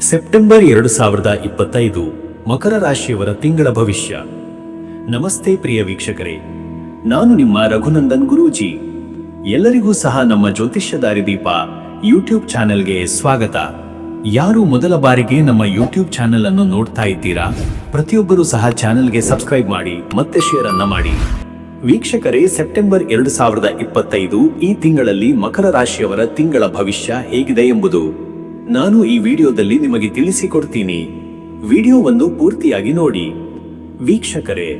September 2025 ಮಕರ ರಾಶಿಯವರ ತಿಂಗಳ ಭವಿಷ್ಯ. ನಮಸ್ತೆ ಪ್ರಿಯ ವೀಕ್ಷಕರೇ, ನಾನು ನಿಮ್ಮ ರಘುನಂದನ್ ಗುರೂಜಿ. ಎಲ್ಲರಿಗೂ ಸಹ ನಮ್ಮ ಜ್ಯೋತಿಷ್ಯ ದಾರಿದೀಪ ಯೂಟ್ಯೂಬ್ ಚಾನೆಲ್ಗೆ ಸ್ವಾಗತ. ಯಾರು ಮೊದಲ ಬಾರಿಗೆ ನಮ್ಮ ಯೂಟ್ಯೂಬ್ ಚಾನೆಲ್ ಅನ್ನು ನೋಡ್ತಾ ಇದ್ದೀರಾ, ಪ್ರತಿಯೊಬ್ಬರೂ ಸಹ ಚಾನೆಲ್ಗೆ ಸಬ್ಸ್ಕ್ರೈಬ್ ಮಾಡಿ ಮತ್ತೆ ಶೇರ್ ಅನ್ನ ಮಾಡಿ. ವೀಕ್ಷಕರೇ, ಸೆಪ್ಟೆಂಬರ್ 2025 ಈ ತಿಂಗಳಲ್ಲಿ ಮಕರ ರಾಶಿಯವರ ತಿಂಗಳ ಭವಿಷ್ಯ ಹೇಗಿದೆ ಎಂಬುದು ನಾನು ಈ ವಿಡಿಯೋದಲ್ಲಿ ನಿಮಗೆ ತಿಳಿಸಿಕೊಡ್ತೀನಿ. ವಿಡಿಯೋವನ್ನು ಪೂರ್ತಿಯಾಗಿ ನೋಡಿ. ವೀಕ್ಷಕರೇ,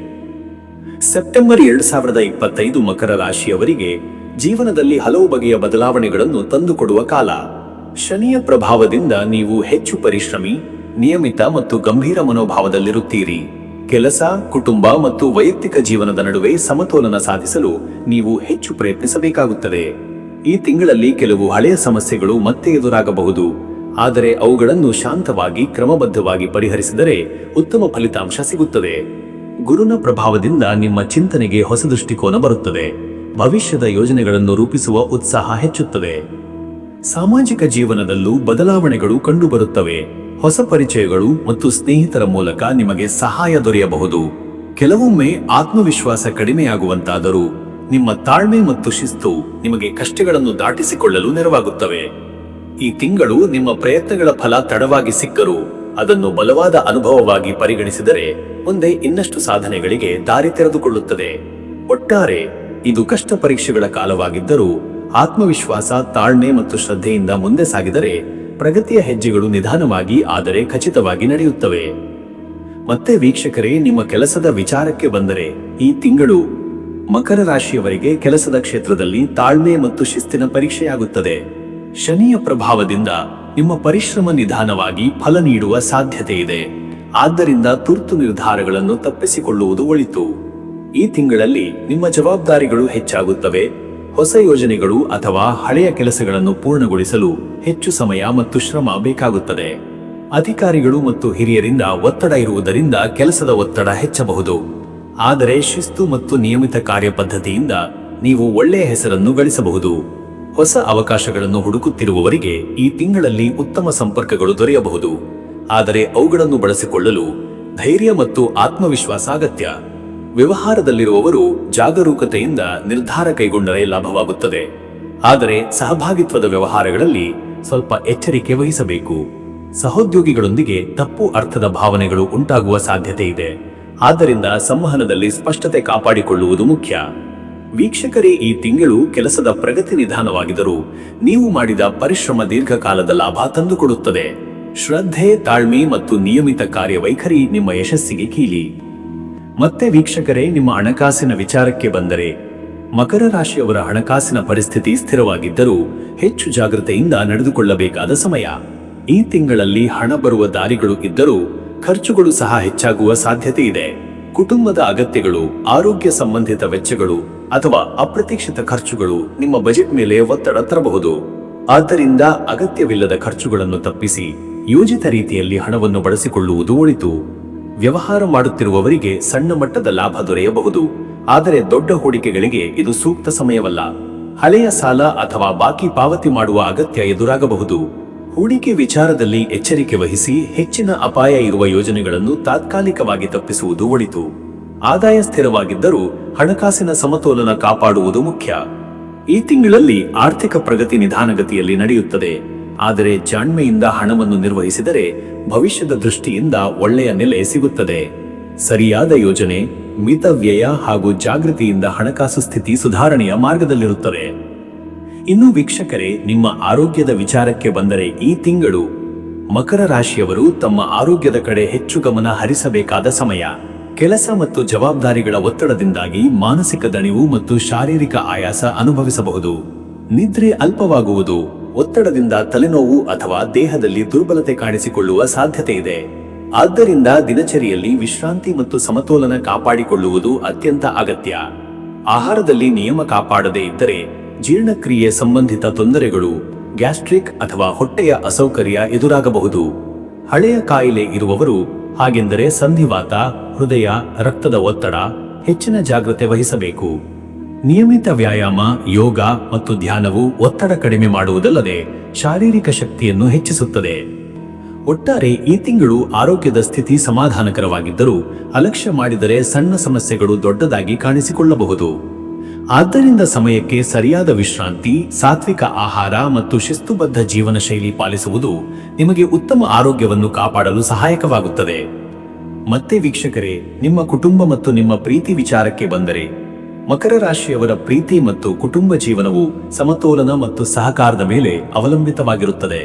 ಸೆಪ್ಟೆಂಬರ್ 2025 ಮಕರ ರಾಶಿಯವರಿಗೆ ಜೀವನದಲ್ಲಿ ಹಲವು ಬಗೆಯ ಬದಲಾವಣೆಗಳನ್ನು ತಂದುಕೊಡುವ ಕಾಲ. ಶನಿಯ ಪ್ರಭಾವದಿಂದ ನೀವು ಹೆಚ್ಚು ಪರಿಶ್ರಮಿ, ನಿಯಮಿತ ಮತ್ತು ಗಂಭೀರ ಮನೋಭಾವದಲ್ಲಿರುತ್ತೀರಿ. ಕೆಲಸ, ಕುಟುಂಬ ಮತ್ತು ವೈಯಕ್ತಿಕ ಜೀವನದ ನಡುವೆ ಸಮತೋಲನ ಸಾಧಿಸಲು ನೀವು ಹೆಚ್ಚು ಪ್ರಯತ್ನಿಸಬೇಕಾಗುತ್ತದೆ. ಈ ತಿಂಗಳಲ್ಲಿ ಕೆಲವು ಹಳೆಯ ಸಮಸ್ಯೆಗಳು ಮತ್ತೆ ಎದುರಾಗಬಹುದು, ಆದರೆ ಅವುಗಳನ್ನು ಶಾಂತವಾಗಿ ಕ್ರಮಬದ್ಧವಾಗಿ ಪರಿಹರಿಸಿದರೆ ಉತ್ತಮ ಫಲಿತಾಂಶ ಸಿಗುತ್ತದೆ. ಗುರುನ ಪ್ರಭಾವದಿಂದ ನಿಮ್ಮ ಚಿಂತನೆಗೆ ಹೊಸ ದೃಷ್ಟಿಕೋನ ಬರುತ್ತದೆ. ಭವಿಷ್ಯದ ಯೋಜನೆಗಳನ್ನು ರೂಪಿಸುವ ಉತ್ಸಾಹ ಹೆಚ್ಚುತ್ತದೆ. ಸಾಮಾಜಿಕ ಜೀವನದಲ್ಲೂ ಬದಲಾವಣೆಗಳು ಕಂಡುಬರುತ್ತವೆ. ಹೊಸ ಪರಿಚಯಗಳು ಮತ್ತು ಸ್ನೇಹಿತರ ಮೂಲಕ ನಿಮಗೆ ಸಹಾಯ ದೊರೆಯಬಹುದು. ಕೆಲವೊಮ್ಮೆ ಆತ್ಮವಿಶ್ವಾಸ ಕಡಿಮೆಯಾಗುವಂತಾದರೂ ನಿಮ್ಮ ತಾಳ್ಮೆ ಮತ್ತು ಶಿಸ್ತು ನಿಮಗೆ ಕಷ್ಟಗಳನ್ನು ದಾಟಿಸಿಕೊಳ್ಳಲು ನೆರವಾಗುತ್ತವೆ. ಈ ತಿಂಗಳು ನಿಮ್ಮ ಪ್ರಯತ್ನಗಳ ಫಲ ತಡವಾಗಿ ಸಿಕ್ಕರೂ ಅದನ್ನು ಬಲವಾದ ಅನುಭವವಾಗಿ ಪರಿಗಣಿಸಿದರೆ ಮುಂದೆ ಇನ್ನಷ್ಟು ಸಾಧನೆಗಳಿಗೆ ದಾರಿ ತೆರೆದುಕೊಳ್ಳುತ್ತದೆ. ಒಟ್ಟಾರೆ ಇದು ಕಷ್ಟ ಪರೀಕ್ಷೆಗಳ ಕಾಲವಾಗಿದ್ದರೂ ಆತ್ಮವಿಶ್ವಾಸ, ತಾಳ್ಮೆ ಮತ್ತು ಶ್ರದ್ಧೆಯಿಂದ ಮುಂದೆ ಸಾಗಿದರೆ ಪ್ರಗತಿಯ ಹೆಜ್ಜೆಗಳು ನಿಧಾನವಾಗಿ ಆದರೆ ಖಚಿತವಾಗಿ ನಡೆಯುತ್ತವೆ. ಮತ್ತೆ ವೀಕ್ಷಕರೇ, ನಿಮ್ಮ ಕೆಲಸದ ವಿಚಾರಕ್ಕೆ ಬಂದರೆ ಈ ತಿಂಗಳು ಮಕರ ರಾಶಿಯವರಿಗೆ ಕೆಲಸದ ಕ್ಷೇತ್ರದಲ್ಲಿ ತಾಳ್ಮೆ ಮತ್ತು ಶಿಸ್ತಿನ ಪರೀಕ್ಷೆಯಾಗುತ್ತದೆ. ಶನಿಯ ಪ್ರಭಾವದಿಂದ ನಿಮ್ಮ ಪರಿಶ್ರಮ ನಿಧಾನವಾಗಿ ಫಲ ನೀಡುವ ಸಾಧ್ಯತೆ ಇದೆ. ಆದ್ದರಿಂದ ತುರ್ತು ನಿರ್ಧಾರಗಳನ್ನು ತಪ್ಪಿಸಿಕೊಳ್ಳುವುದು ಒಳಿತು. ಈ ತಿಂಗಳಲ್ಲಿ ನಿಮ್ಮ ಜವಾಬ್ದಾರಿಗಳು ಹೆಚ್ಚಾಗುತ್ತವೆ. ಹೊಸ ಯೋಜನೆಗಳು ಅಥವಾ ಹಳೆಯ ಕೆಲಸಗಳನ್ನು ಪೂರ್ಣಗೊಳಿಸಲು ಹೆಚ್ಚು ಸಮಯ ಮತ್ತು ಶ್ರಮ ಬೇಕಾಗುತ್ತದೆ. ಅಧಿಕಾರಿಗಳು ಮತ್ತು ಹಿರಿಯರಿಂದ ಒತ್ತಡ ಇರುವುದರಿಂದ ಕೆಲಸದ ಒತ್ತಡ ಹೆಚ್ಚಬಹುದು. ಆದರೆ ಶಿಸ್ತು ಮತ್ತು ನಿಯಮಿತ ಕಾರ್ಯಪದ್ಧತಿಯಿಂದ ನೀವು ಒಳ್ಳೆಯ ಹೆಸರನ್ನು ಗಳಿಸಬಹುದು. ಹೊಸ ಅವಕಾಶಗಳನ್ನು ಹುಡುಕುತ್ತಿರುವವರಿಗೆ ಈ ತಿಂಗಳಲ್ಲಿ ಉತ್ತಮ ಸಂಪರ್ಕಗಳು ದೊರೆಯಬಹುದು, ಆದರೆ ಅವುಗಳನ್ನು ಬಳಸಿಕೊಳ್ಳಲು ಧೈರ್ಯ ಮತ್ತು ಆತ್ಮವಿಶ್ವಾಸ ಅಗತ್ಯ. ವ್ಯವಹಾರದಲ್ಲಿರುವವರು ಜಾಗರೂಕತೆಯಿಂದ ನಿರ್ಧಾರ ಕೈಗೊಂಡರೆ ಲಾಭವಾಗುತ್ತದೆ, ಆದರೆ ಸಹಭಾಗಿತ್ವದ ವ್ಯವಹಾರಗಳಲ್ಲಿ ಸ್ವಲ್ಪ ಎಚ್ಚರಿಕೆ ವಹಿಸಬೇಕು. ಸಹೋದ್ಯೋಗಿಗಳೊಂದಿಗೆ ತಪ್ಪು ಅರ್ಥದ ಭಾವನೆಗಳು ಉಂಟಾಗುವ ಸಾಧ್ಯತೆ ಇದೆ, ಆದ್ದರಿಂದ ಸಂವಹನದಲ್ಲಿ ಸ್ಪಷ್ಟತೆ ಕಾಪಾಡಿಕೊಳ್ಳುವುದು ಮುಖ್ಯ. ವೀಕ್ಷಕರೇ, ಈ ತಿಂಗಳು ಕೆಲಸದ ಪ್ರಗತಿ ನಿಧಾನವಾಗಿದ್ದರೂ ನೀವು ಮಾಡಿದ ಪರಿಶ್ರಮ ದೀರ್ಘಕಾಲದ ಲಾಭ ತಂದುಕೊಡುತ್ತದೆ. ಶ್ರದ್ಧೆ, ತಾಳ್ಮೆ ಮತ್ತು ನಿಯಮಿತ ಕಾರ್ಯವೈಖರಿ ನಿಮ್ಮ ಯಶಸ್ಸಿಗೆ ಕೀಲಿ. ಮತ್ತೆ ವೀಕ್ಷಕರೇ, ನಿಮ್ಮ ಹಣಕಾಸಿನ ವಿಚಾರಕ್ಕೆ ಬಂದರೆ ಮಕರ ರಾಶಿಯವರ ಹಣಕಾಸಿನ ಪರಿಸ್ಥಿತಿ ಸ್ಥಿರವಾಗಿದ್ದರೂ ಹೆಚ್ಚು ಜಾಗೃತೆಯಿಂದ ನಡೆದುಕೊಳ್ಳಬೇಕಾದ ಸಮಯ. ಈ ತಿಂಗಳಲ್ಲಿ ಹಣ ಬರುವ ದಾರಿಗಳು ಇದ್ದರೂ ಖರ್ಚುಗಳು ಸಹ ಹೆಚ್ಚಾಗುವ ಸಾಧ್ಯತೆ ಇದೆ. ಕುಟುಂಬದ ಅಗತ್ಯಗಳು, ಆರೋಗ್ಯ ಸಂಬಂಧಿತ ವೆಚ್ಚಗಳು ಅಥವಾ ಅಪ್ರತೀಕ್ಷಿತ ಖರ್ಚುಗಳು ನಿಮ್ಮ ಬಜೆಟ್ ಮೇಲೆ ಒತ್ತಡ ತರಬಹುದು. ಆದ್ದರಿಂದ ಅಗತ್ಯವಿಲ್ಲದ ಖರ್ಚುಗಳನ್ನು ತಪ್ಪಿಸಿ ಯೋಜಿತ ರೀತಿಯಲ್ಲಿ ಹಣವನ್ನು ಬಳಸಿಕೊಳ್ಳುವುದು ಒಳಿತು. ವ್ಯವಹಾರ ಮಾಡುತ್ತಿರುವವರಿಗೆ ಸಣ್ಣ ಮಟ್ಟದ ಲಾಭ ದೊರೆಯಬಹುದು, ಆದರೆ ದೊಡ್ಡ ಹೂಡಿಕೆಗಳಿಗೆ ಇದು ಸೂಕ್ತ ಸಮಯವಲ್ಲ. ಹಳೆಯ ಸಾಲ ಅಥವಾ ಬಾಕಿ ಪಾವತಿ ಮಾಡುವ ಅಗತ್ಯ ಎದುರಾಗಬಹುದು. ಹೂಡಿಕೆ ವಿಚಾರದಲ್ಲಿ ಎಚ್ಚರಿಕೆ ವಹಿಸಿ ಹೆಚ್ಚಿನ ಅಪಾಯ ಇರುವ ಯೋಜನೆಗಳನ್ನು ತಾತ್ಕಾಲಿಕವಾಗಿ ತಪ್ಪಿಸುವುದು ಒಳಿತು. ಆದಾಯ ಸ್ಥಿರವಾಗಿದ್ದರೂ ಹಣಕಾಸಿನ ಸಮತೋಲನ ಕಾಪಾಡುವುದು ಮುಖ್ಯ. ಈ ತಿಂಗಳಲ್ಲಿ ಆರ್ಥಿಕ ಪ್ರಗತಿ ನಿಧಾನಗತಿಯಲ್ಲಿ ನಡೆಯುತ್ತದೆ, ಆದರೆ ಜಾಣ್ಮೆಯಿಂದ ಹಣವನ್ನು ನಿರ್ವಹಿಸಿದರೆ ಭವಿಷ್ಯದ ದೃಷ್ಟಿಯಿಂದ ಒಳ್ಳೆಯ ನೆಲೆ ಸಿಗುತ್ತದೆ. ಸರಿಯಾದ ಯೋಜನೆ, ಮಿತ ವ್ಯಯ ಹಾಗೂ ಜಾಗೃತಿಯಿಂದ ಹಣಕಾಸು ಸ್ಥಿತಿ ಸುಧಾರಣೆಯ ಮಾರ್ಗದಲ್ಲಿರುತ್ತದೆ. ಇನ್ನು ವೀಕ್ಷಕರೇ, ನಿಮ್ಮ ಆರೋಗ್ಯದ ವಿಚಾರಕ್ಕೆ ಬಂದರೆ ಈ ತಿಂಗಳು ಮಕರ ರಾಶಿಯವರು ತಮ್ಮ ಆರೋಗ್ಯದ ಕಡೆ ಹೆಚ್ಚು ಗಮನ ಹರಿಸಬೇಕಾದ ಸಮಯ. ಕೆಲಸ ಮತ್ತು ಜವಾಬ್ದಾರಿಗಳ ಒತ್ತಡದಿಂದಾಗಿ ಮಾನಸಿಕ ದಣಿವು ಮತ್ತು ಶಾರೀರಿಕ ಆಯಾಸ ಅನುಭವಿಸಬಹುದು. ನಿದ್ರೆ ಅಲ್ಪವಾಗುವುದು, ಒತ್ತಡದಿಂದ ತಲೆನೋವು ಅಥವಾ ದೇಹದಲ್ಲಿ ದುರ್ಬಲತೆ ಕಾಣಿಸಿಕೊಳ್ಳುವ ಸಾಧ್ಯತೆ ಇದೆ. ಆದ್ದರಿಂದ ದಿನಚರಿಯಲ್ಲಿ ವಿಶ್ರಾಂತಿ ಮತ್ತು ಸಮತೋಲನ ಕಾಪಾಡಿಕೊಳ್ಳುವುದು ಅತ್ಯಂತ ಅಗತ್ಯ. ಆಹಾರದಲ್ಲಿ ನಿಯಮ ಕಾಪಾಡದೇ ಇದ್ದರೆ ಜೀರ್ಣಕ್ರಿಯೆ ಸಂಬಂಧಿತ ತೊಂದರೆಗಳು, ಗ್ಯಾಸ್ಟ್ರಿಕ್ ಅಥವಾ ಹೊಟ್ಟೆಯ ಅಸೌಕರ್ಯ ಎದುರಾಗಬಹುದು. ಹಳೆಯ ಕಾಯಿಲೆ ಇರುವವರು, ಹಾಗೆಂದರೆ ಸಂಧಿವಾತ, ಹೃದಯ, ರಕ್ತದ ಒತ್ತಡ, ಹೆಚ್ಚಿನ ಜಾಗೃತೆ ವಹಿಸಬೇಕು. ನಿಯಮಿತ ವ್ಯಾಯಾಮ, ಯೋಗ ಮತ್ತು ಧ್ಯಾನವು ಒತ್ತಡ ಕಡಿಮೆ ಮಾಡುವುದಲ್ಲದೆ ಶಾರೀರಿಕ ಶಕ್ತಿಯನ್ನು ಹೆಚ್ಚಿಸುತ್ತದೆ. ಒಟ್ಟಾರೆ ಈ ತಿಂಗಳು ಆರೋಗ್ಯದ ಸ್ಥಿತಿ ಸಮಾಧಾನಕರವಾಗಿದ್ದರೂ ಅಲಕ್ಷ್ಯ ಮಾಡಿದರೆ ಸಣ್ಣ ಸಮಸ್ಯೆಗಳು ದೊಡ್ಡದಾಗಿ ಕಾಣಿಸಿಕೊಳ್ಳಬಹುದು. ಆದ್ದರಿಂದ ಸಮಯಕ್ಕೆ ಸರಿಯಾದ ವಿಶ್ರಾಂತಿ, ಸಾತ್ವಿಕ ಆಹಾರ ಮತ್ತು ಶಿಸ್ತುಬದ್ಧ ಜೀವನ ಶೈಲಿ ಪಾಲಿಸುವುದು ನಿಮಗೆ ಉತ್ತಮ ಆರೋಗ್ಯವನ್ನು ಕಾಪಾಡಲು ಸಹಾಯಕವಾಗುತ್ತದೆ. ಮತ್ತೆ ವೀಕ್ಷಕರೇ, ನಿಮ್ಮ ಕುಟುಂಬ ಮತ್ತು ನಿಮ್ಮ ಪ್ರೀತಿ ವಿಚಾರಕ್ಕೆ ಬಂದರೆ, ಮಕರ ರಾಶಿಯವರ ಪ್ರೀತಿ ಮತ್ತು ಕುಟುಂಬ ಜೀವನವು ಸಮತೋಲನ ಮತ್ತು ಸಹಕಾರದ ಮೇಲೆ ಅವಲಂಬಿತವಾಗಿರುತ್ತದೆ.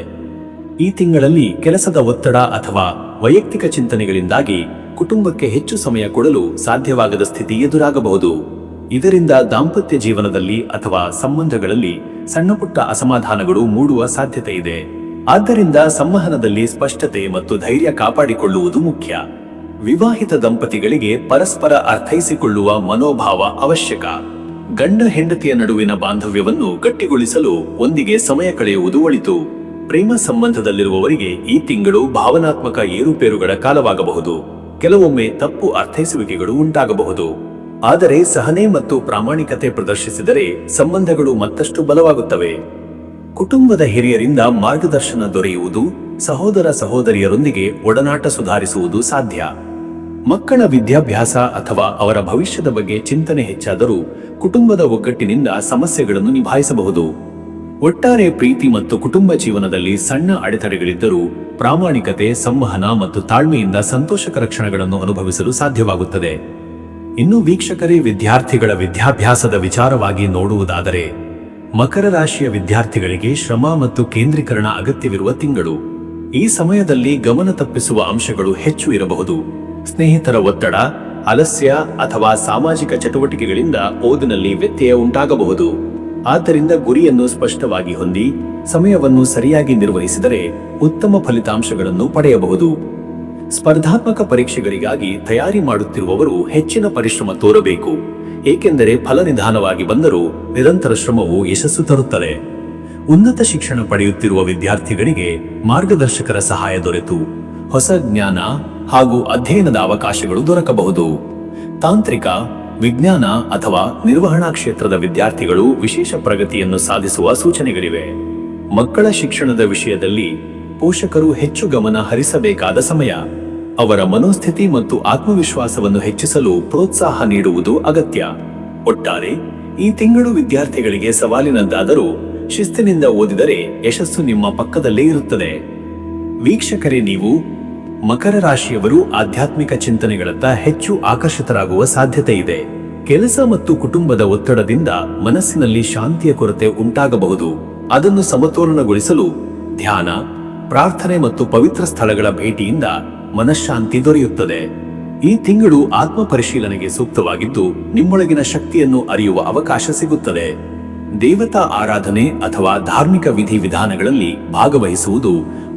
ಈ ತಿಂಗಳಲ್ಲಿ ಕೆಲಸದ ಒತ್ತಡ ಅಥವಾ ವೈಯಕ್ತಿಕ ಚಿಂತನೆಗಳಿಂದಾಗಿ ಕುಟುಂಬಕ್ಕೆ ಹೆಚ್ಚು ಸಮಯ ಕೊಡಲು ಸಾಧ್ಯವಾಗದ ಸ್ಥಿತಿ ಎದುರಾಗಬಹುದು. ಇದರಿಂದ ದಾಂಪತ್ಯ ಜೀವನದಲ್ಲಿ ಅಥವಾ ಸಂಬಂಧಗಳಲ್ಲಿ ಸಣ್ಣಪುಟ್ಟ ಅಸಮಾಧಾನಗಳು ಮೂಡುವ ಸಾಧ್ಯತೆ ಇದೆ. ಆದ್ದರಿಂದ ಸಂವಹನದಲ್ಲಿ ಸ್ಪಷ್ಟತೆ ಮತ್ತು ಧೈರ್ಯ ಕಾಪಾಡಿಕೊಳ್ಳುವುದು ಮುಖ್ಯ. ವಿವಾಹಿತ ದಂಪತಿಗಳಿಗೆ ಪರಸ್ಪರ ಅರ್ಥೈಸಿಕೊಳ್ಳುವ ಮನೋಭಾವ ಅವಶ್ಯಕ. ಗಂಡ ಹೆಂಡತಿಯ ನಡುವಿನ ಬಾಂಧವ್ಯವನ್ನು ಗಟ್ಟಿಗೊಳಿಸಲು ಒಂದಿಗೆ ಸಮಯ ಕಳೆಯುವುದು ಒಳಿತು. ಪ್ರೇಮ ಸಂಬಂಧದಲ್ಲಿರುವವರಿಗೆ ಈ ತಿಂಗಳು ಭಾವನಾತ್ಮಕ ಏರುಪೇರುಗಳ ಕಾಲವಾಗಬಹುದು. ಕೆಲವೊಮ್ಮೆ ತಪ್ಪು ಅರ್ಥೈಸುವಿಕೆಗಳು ಉಂಟಾಗಬಹುದು. ಆದರೆ ಸಹನೆ ಮತ್ತು ಪ್ರಾಮಾಣಿಕತೆ ಪ್ರದರ್ಶಿಸಿದರೆ ಸಂಬಂಧಗಳು ಮತ್ತಷ್ಟು ಬಲವಾಗುತ್ತವೆ. ಕುಟುಂಬದ ಹಿರಿಯರಿಂದ ಮಾರ್ಗದರ್ಶನ ದೊರೆಯುವುದು, ಸಹೋದರ ಸಹೋದರಿಯರೊಂದಿಗೆ ಒಡನಾಟ ಸುಧಾರಿಸುವುದು ಸಾಧ್ಯ. ಮಕ್ಕಳ ವಿದ್ಯಾಭ್ಯಾಸ ಅಥವಾ ಅವರ ಭವಿಷ್ಯದ ಬಗ್ಗೆ ಚಿಂತನೆ ಹೆಚ್ಚಾದರೂ ಕುಟುಂಬದ ಒಗ್ಗಟ್ಟಿನಿಂದ ಸಮಸ್ಯೆಗಳನ್ನು ನಿಭಾಯಿಸಬಹುದು. ಒಟ್ಟಾರೆ ಪ್ರೀತಿ ಮತ್ತು ಕುಟುಂಬ ಜೀವನದಲ್ಲಿ ಸಣ್ಣ ಅಡೆತಡೆಗಳಿದ್ದರೂ ಪ್ರಾಮಾಣಿಕತೆ, ಸಂವಹನ ಮತ್ತು ತಾಳ್ಮೆಯಿಂದ ಸಂತೋಷಕರ ಕ್ಷಣಗಳನ್ನು ಅನುಭವಿಸಲು ಸಾಧ್ಯವಾಗುತ್ತದೆ. ಇನ್ನು ವೀಕ್ಷಕರೇ, ವಿದ್ಯಾರ್ಥಿಗಳ ವಿದ್ಯಾಭ್ಯಾಸದ ವಿಚಾರವಾಗಿ ನೋಡುವುದಾದರೆ, ಮಕರ ರಾಶಿಯ ವಿದ್ಯಾರ್ಥಿಗಳಿಗೆ ಶ್ರಮ ಮತ್ತು ಕೇಂದ್ರೀಕರಣ ಅಗತ್ಯವಿರುವ ತಿಂಗಳು. ಈ ಸಮಯದಲ್ಲಿ ಗಮನ ತಪ್ಪಿಸುವ ಅಂಶಗಳು ಹೆಚ್ಚು ಇರಬಹುದು. ಸ್ನೇಹಿತರ ಒತ್ತಡ, ಆಲಸ್ಯ ಅಥವಾ ಸಾಮಾಜಿಕ ಚಟುವಟಿಕೆಗಳಿಂದ ಓದಿನಲ್ಲಿ ವ್ಯತ್ಯಯ ಉಂಟಾಗಬಹುದು. ಆದ್ದರಿಂದ ಗುರಿಯನ್ನು ಸ್ಪಷ್ಟವಾಗಿ ಹೊಂದಿ ಸಮಯವನ್ನು ಸರಿಯಾಗಿ ನಿರ್ವಹಿಸಿದರೆ ಉತ್ತಮ ಫಲಿತಾಂಶಗಳನ್ನು ಪಡೆಯಬಹುದು. ಸ್ಪರ್ಧಾತ್ಮಕ ಪರೀಕ್ಷೆಗಳಿಗಾಗಿ ತಯಾರಿ ಮಾಡುತ್ತಿರುವವರು ಹೆಚ್ಚಿನ ಪರಿಶ್ರಮ ತೋರಬೇಕು, ಏಕೆಂದರೆ ಫಲ ನಿಧಾನವಾಗಿ ಬಂದರೂ ನಿರಂತರ ಶ್ರಮವು ಯಶಸ್ಸು ತರುತ್ತದೆ. ಉನ್ನತ ಶಿಕ್ಷಣ ಪಡೆಯುತ್ತಿರುವ ವಿದ್ಯಾರ್ಥಿಗಳಿಗೆ ಮಾರ್ಗದರ್ಶಕರ ಸಹಾಯ ದೊರೆತು ಹೊಸ ಜ್ಞಾನ ಹಾಗೂ ಅಧ್ಯಯನದ ಅವಕಾಶಗಳು ದೊರಕಬಹುದು. ತಾಂತ್ರಿಕ, ವಿಜ್ಞಾನ ಅಥವಾ ನಿರ್ವಹಣಾ ಕ್ಷೇತ್ರದ ವಿದ್ಯಾರ್ಥಿಗಳು ವಿಶೇಷ ಪ್ರಗತಿಯನ್ನು ಸಾಧಿಸುವ ಸೂಚನೆಗಳಿವೆ. ಮಕ್ಕಳ ಶಿಕ್ಷಣದ ವಿಷಯದಲ್ಲಿ ಪೋಷಕರು ಹೆಚ್ಚು ಗಮನ ಹರಿಸಬೇಕಾದ ಸಮಯ. ಅವರ ಮನೋಸ್ಥಿತಿ ಮತ್ತು ಆತ್ಮವಿಶ್ವಾಸವನ್ನು ಹೆಚ್ಚಿಸಲು ಪ್ರೋತ್ಸಾಹ ನೀಡುವುದು ಅಗತ್ಯ. ಒಟ್ಟಾರೆ ಈ ತಿಂಗಳು ವಿದ್ಯಾರ್ಥಿಗಳಿಗೆ ಸವಾಲಿನದ್ದಾದರೂ ಶಿಸ್ತಿನಿಂದ ಓದಿದರೆ ಯಶಸ್ಸು ನಿಮ್ಮ ಪಕ್ಕದಲ್ಲೇ ಇರುತ್ತದೆ. ವೀಕ್ಷಕರೇ, ನೀವು ಮಕರ ರಾಶಿಯವರು ಆಧ್ಯಾತ್ಮಿಕ ಚಿಂತನೆಗಳತ್ತ ಹೆಚ್ಚು ಆಕರ್ಷಿತರಾಗುವ ಸಾಧ್ಯತೆ ಇದೆ. ಕೆಲಸ ಮತ್ತು ಕುಟುಂಬದ ಒತ್ತಡದಿಂದ ಮನಸ್ಸಿನಲ್ಲಿ ಶಾಂತಿಯ ಕೊರತೆ ಉಂಟಾಗಬಹುದು. ಅದನ್ನು ಸಮತೋಲನಗೊಳಿಸಲು ಧ್ಯಾನ, ಪ್ರಾರ್ಥನೆ ಮತ್ತು ಪವಿತ್ರ ಸ್ಥಳಗಳ ಭೇಟಿಯಿಂದ ಮನಃಶಾಂತಿ ದೊರೆಯುತ್ತದೆ. ಈ ತಿಂಗಳು ಆತ್ಮ ಪರಿಶೀಲನೆಗೆ ಸೂಕ್ತವಾಗಿದ್ದು ನಿಮ್ಮೊಳಗಿನ ಶಕ್ತಿಯನ್ನು ಅರಿಯುವ ಅವಕಾಶ ಸಿಗುತ್ತದೆ. ದೇವತಾ ಆರಾಧನೆ ಅಥವಾ ಧಾರ್ಮಿಕ ವಿಧಿವಿಧಾನಗಳಲ್ಲಿ ಭಾಗವಹಿಸುವುದು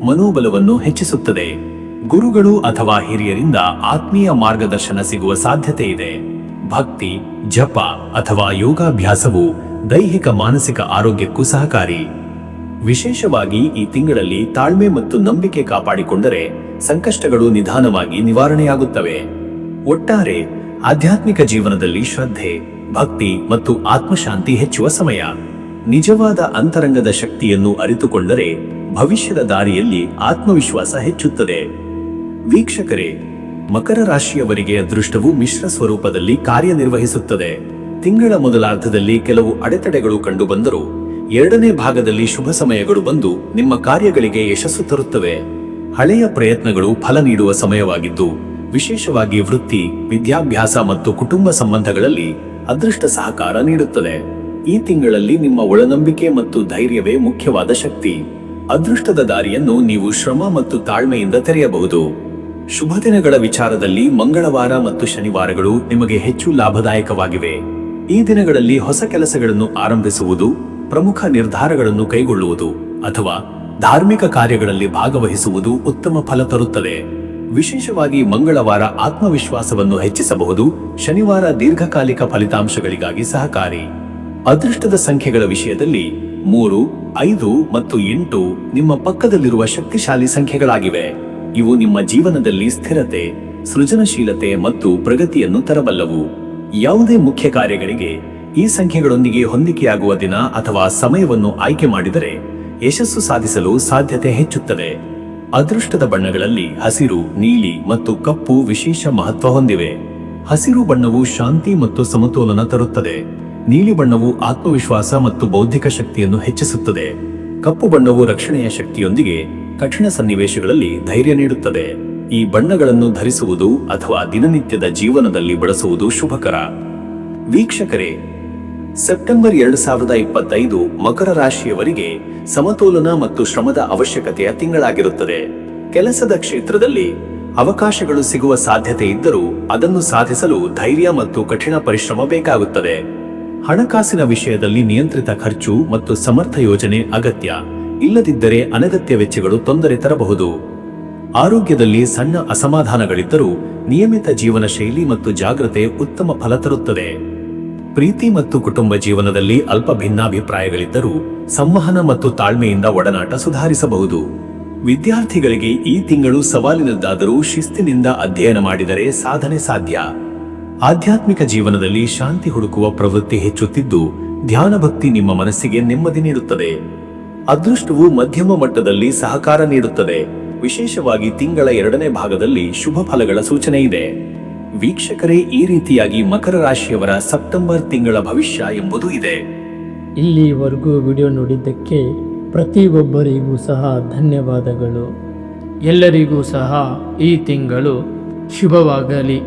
ಮನೋಬಲವನ್ನು ಹೆಚ್ಚಿಸುತ್ತದೆ. ಗುರುಗಳು ಅಥವಾ ಹಿರಿಯರಿಂದ ಆತ್ಮೀಯ ಮಾರ್ಗದರ್ಶನ ಸಿಗುವ ಸಾಧ್ಯತೆ ಇದೆ. ಭಕ್ತಿ, ಜಪ ಅಥವಾ ಯೋಗಾಭ್ಯಾಸವು ದೈಹಿಕ ಮಾನಸಿಕ ಆರೋಗ್ಯಕ್ಕೂ ಸಹಕಾರಿ. ವಿಶೇಷವಾಗಿ ಈ ತಿಂಗಳಲ್ಲಿ ತಾಳ್ಮೆ ಮತ್ತು ನಂಬಿಕೆ ಕಾಪಾಡಿಕೊಂಡರೆ ಸಂಕಷ್ಟಗಳು ನಿಧಾನವಾಗಿ ನಿವಾರಣೆಯಾಗುತ್ತವೆ. ಒಟ್ಟಾರೆ ಆಧ್ಯಾತ್ಮಿಕ ಜೀವನದಲ್ಲಿ ಶ್ರದ್ಧೆ, ಭಕ್ತಿ ಮತ್ತು ಆತ್ಮಶಾಂತಿ ಹೆಚ್ಚುವ ಸಮಯ. ನಿಜವಾದ ಅಂತರಂಗದ ಶಕ್ತಿಯನ್ನು ಅರಿತುಕೊಂಡರೆ ಭವಿಷ್ಯದ ದಾರಿಯಲ್ಲಿ ಆತ್ಮವಿಶ್ವಾಸ ಹೆಚ್ಚುತ್ತದೆ. ವೀಕ್ಷಕರೇ, ಮಕರ ರಾಶಿಯವರಿಗೆ ಅದೃಷ್ಟವು ಮಿಶ್ರ ಸ್ವರೂಪದಲ್ಲಿ ಕಾರ್ಯನಿರ್ವಹಿಸುತ್ತದೆ. ತಿಂಗಳ ಮೊದಲಾರ್ಧದಲ್ಲಿ ಕೆಲವು ಅಡೆತಡೆಗಳು ಕಂಡುಬಂದರೂ ಎರಡನೇ ಭಾಗದಲ್ಲಿ ಶುಭ ಸಮಯಗಳು ಬಂದು ನಿಮ್ಮ ಕಾರ್ಯಗಳಿಗೆ ಯಶಸ್ಸು ತರುತ್ತವೆ. ಹಳೆಯ ಪ್ರಯತ್ನಗಳು ಫಲ ನೀಡುವ ಸಮಯವಾಗಿದ್ದು ವಿಶೇಷವಾಗಿ ವೃತ್ತಿ, ವಿದ್ಯಾಭ್ಯಾಸ ಮತ್ತು ಕುಟುಂಬ ಸಂಬಂಧಗಳಲ್ಲಿ ಅದೃಷ್ಟ ಸಹಕಾರ ನೀಡುತ್ತದೆ. ಈ ತಿಂಗಳಲ್ಲಿ ನಿಮ್ಮ ಒಳನಂಬಿಕೆ ಮತ್ತು ಧೈರ್ಯವೇ ಮುಖ್ಯವಾದ ಶಕ್ತಿ. ಅದೃಷ್ಟದ ದಾರಿಯನ್ನು ನೀವು ಶ್ರಮ ಮತ್ತು ತಾಳ್ಮೆಯಿಂದ ತೆರೆಯಬಹುದು. ಶುಭ ದಿನಗಳ ವಿಚಾರದಲ್ಲಿ ಮಂಗಳವಾರ ಮತ್ತು ಶನಿವಾರಗಳು ನಿಮಗೆ ಹೆಚ್ಚು ಲಾಭದಾಯಕವಾಗಿವೆ. ಈ ದಿನಗಳಲ್ಲಿ ಹೊಸ ಕೆಲಸಗಳನ್ನು ಆರಂಭಿಸುವುದು, ಪ್ರಮುಖ ನಿರ್ಧಾರಗಳನ್ನು ಕೈಗೊಳ್ಳುವುದು ಅಥವಾ ಧಾರ್ಮಿಕ ಕಾರ್ಯಗಳಲ್ಲಿ ಭಾಗವಹಿಸುವುದು ಉತ್ತಮ ಫಲ ತರುತ್ತದೆ. ವಿಶೇಷವಾಗಿ ಮಂಗಳವಾರ ಆತ್ಮವಿಶ್ವಾಸವನ್ನು ಹೆಚ್ಚಿಸಬಹುದು. ಶನಿವಾರ ದೀರ್ಘಕಾಲಿಕ ಫಲಿತಾಂಶಗಳಿಗಾಗಿ ಸಹಕಾರಿ. ಅದೃಷ್ಟದ ಸಂಖ್ಯೆಗಳ ವಿಷಯದಲ್ಲಿ 3, 5 ಮತ್ತು 8 ನಿಮ್ಮ ಪಕ್ಕದಲ್ಲಿರುವ ಶಕ್ತಿಶಾಲಿ ಸಂಖ್ಯೆಗಳಾಗಿವೆ. ಇವು ನಿಮ್ಮ ಜೀವನದಲ್ಲಿ ಸ್ಥಿರತೆ, ಸೃಜನಶೀಲತೆ ಮತ್ತು ಪ್ರಗತಿಯನ್ನು ತರಬಲ್ಲವು. ಯಾವುದೇ ಮುಖ್ಯ ಕಾರ್ಯಗಳಿಗೆ ಈ ಸಂಖ್ಯೆಗಳೊಂದಿಗೆ ಹೊಂದಿಕೆಯಾಗುವ ದಿನ ಅಥವಾ ಸಮಯವನ್ನು ಆಯ್ಕೆ ಮಾಡಿದರೆ ಯಶಸ್ಸು ಸಾಧಿಸಲು ಸಾಧ್ಯತೆ ಹೆಚ್ಚುತ್ತದೆ. ಅದೃಷ್ಟದ ಬಣ್ಣಗಳಲ್ಲಿ ಹಸಿರು, ನೀಲಿ ಮತ್ತು ಕಪ್ಪು ವಿಶೇಷ ಮಹತ್ವ ಹೊಂದಿವೆ. ಹಸಿರು ಬಣ್ಣವು ಶಾಂತಿ ಮತ್ತು ಸಮತೋಲನ ತರುತ್ತದೆ. ನೀಲಿ ಬಣ್ಣವು ಆತ್ಮವಿಶ್ವಾಸ ಮತ್ತು ಬೌದ್ಧಿಕ ಶಕ್ತಿಯನ್ನು ಹೆಚ್ಚಿಸುತ್ತದೆ. ಕಪ್ಪು ಬಣ್ಣವು ರಕ್ಷಣೆಯ ಶಕ್ತಿಯೊಂದಿಗೆ ಕಠಿಣ ಸನ್ನಿವೇಶಗಳಲ್ಲಿ ಧೈರ್ಯ ನೀಡುತ್ತದೆ. ಈ ಬಣ್ಣಗಳನ್ನು ಧರಿಸುವುದು ಅಥವಾ ದಿನನಿತ್ಯದ ಜೀವನದಲ್ಲಿ ಬಳಸುವುದು ಶುಭಕರ. ವೀಕ್ಷಕರೇ, ಸೆಪ್ಟೆಂಬರ್ 2025 ಮಕರ ರಾಶಿಯವರಿಗೆ ಸಮತೋಲನ ಮತ್ತು ಶ್ರಮದ ಅವಶ್ಯಕತೆಯ ತಿಂಗಳಾಗಿರುತ್ತದೆ. ಕೆಲಸದ ಕ್ಷೇತ್ರದಲ್ಲಿ ಅವಕಾಶಗಳು ಸಿಗುವ ಸಾಧ್ಯತೆ ಇದ್ದರೂ ಅದನ್ನು ಸಾಧಿಸಲು ಧೈರ್ಯ ಮತ್ತು ಕಠಿಣ ಪರಿಶ್ರಮ ಬೇಕಾಗುತ್ತದೆ. ಹಣಕಾಸಿನ ವಿಷಯದಲ್ಲಿ ನಿಯಂತ್ರಿತ ಖರ್ಚು ಮತ್ತು ಸಮರ್ಥ ಯೋಜನೆ ಅಗತ್ಯ. ಇಲ್ಲದಿದ್ದರೆ ಅನಗತ್ಯ ವೆಚ್ಚಗಳು ತೊಂದರೆ ತರಬಹುದು. ಆರೋಗ್ಯದಲ್ಲಿ ಸಣ್ಣ ಅಸಮಾಧಾನಗಳಿದ್ದರೂ ನಿಯಮಿತ ಜೀವನ ಶೈಲಿ ಮತ್ತು ಜಾಗ್ರತೆ ಉತ್ತಮ ಫಲ ತರುತ್ತದೆ. ಪ್ರೀತಿ ಮತ್ತು ಕುಟುಂಬ ಜೀವನದಲ್ಲಿ ಅಲ್ಪ ಭಿನ್ನಾಭಿಪ್ರಾಯಗಳಿದ್ದರೂ ಸಂವಹನ ಮತ್ತು ತಾಳ್ಮೆಯಿಂದ ಒಡನಾಟ ಸುಧಾರಿಸಬಹುದು. ವಿದ್ಯಾರ್ಥಿಗಳಿಗೆ ಈ ತಿಂಗಳು ಸವಾಲಿನದ್ದಾದರೂ ಶಿಸ್ತಿನಿಂದ ಅಧ್ಯಯನ ಮಾಡಿದರೆ ಸಾಧನೆ ಸಾಧ್ಯ. ಆಧ್ಯಾತ್ಮಿಕ ಜೀವನದಲ್ಲಿ ಶಾಂತಿ ಹುಡುಕುವ ಪ್ರವೃತ್ತಿ ಹೆಚ್ಚುತ್ತಿದ್ದು ಧ್ಯಾನ ಭಕ್ತಿ ನಿಮ್ಮ ಮನಸ್ಸಿಗೆ ನೆಮ್ಮದಿ ನೀಡುತ್ತದೆ. ಅದೃಷ್ಟವು ಮಧ್ಯಮ ಮಟ್ಟದಲ್ಲಿ ಸಹಕಾರ ನೀಡುತ್ತದೆ. ವಿಶೇಷವಾಗಿ ತಿಂಗಳ 2ನೇ ಭಾಗದಲ್ಲಿ ಶುಭ ಫಲಗಳ ಸೂಚನೆ ಇದೆ. ವೀಕ್ಷಕರೇ, ಈ ರೀತಿಯಾಗಿ ಮಕರ ರಾಶಿಯವರ ಸೆಪ್ಟೆಂಬರ್ ತಿಂಗಳ ಭವಿಷ್ಯ ಎಂಬುದು ಇದೆ. ಇಲ್ಲಿವರೆಗೂ ವಿಡಿಯೋ ನೋಡಿದ್ದಕ್ಕೆ ಪ್ರತಿಯೊಬ್ಬರಿಗೂ ಸಹ ಧನ್ಯವಾದಗಳು. ಎಲ್ಲರಿಗೂ ಸಹ ಈ ತಿಂಗಳು ಶುಭವಾಗಲಿ.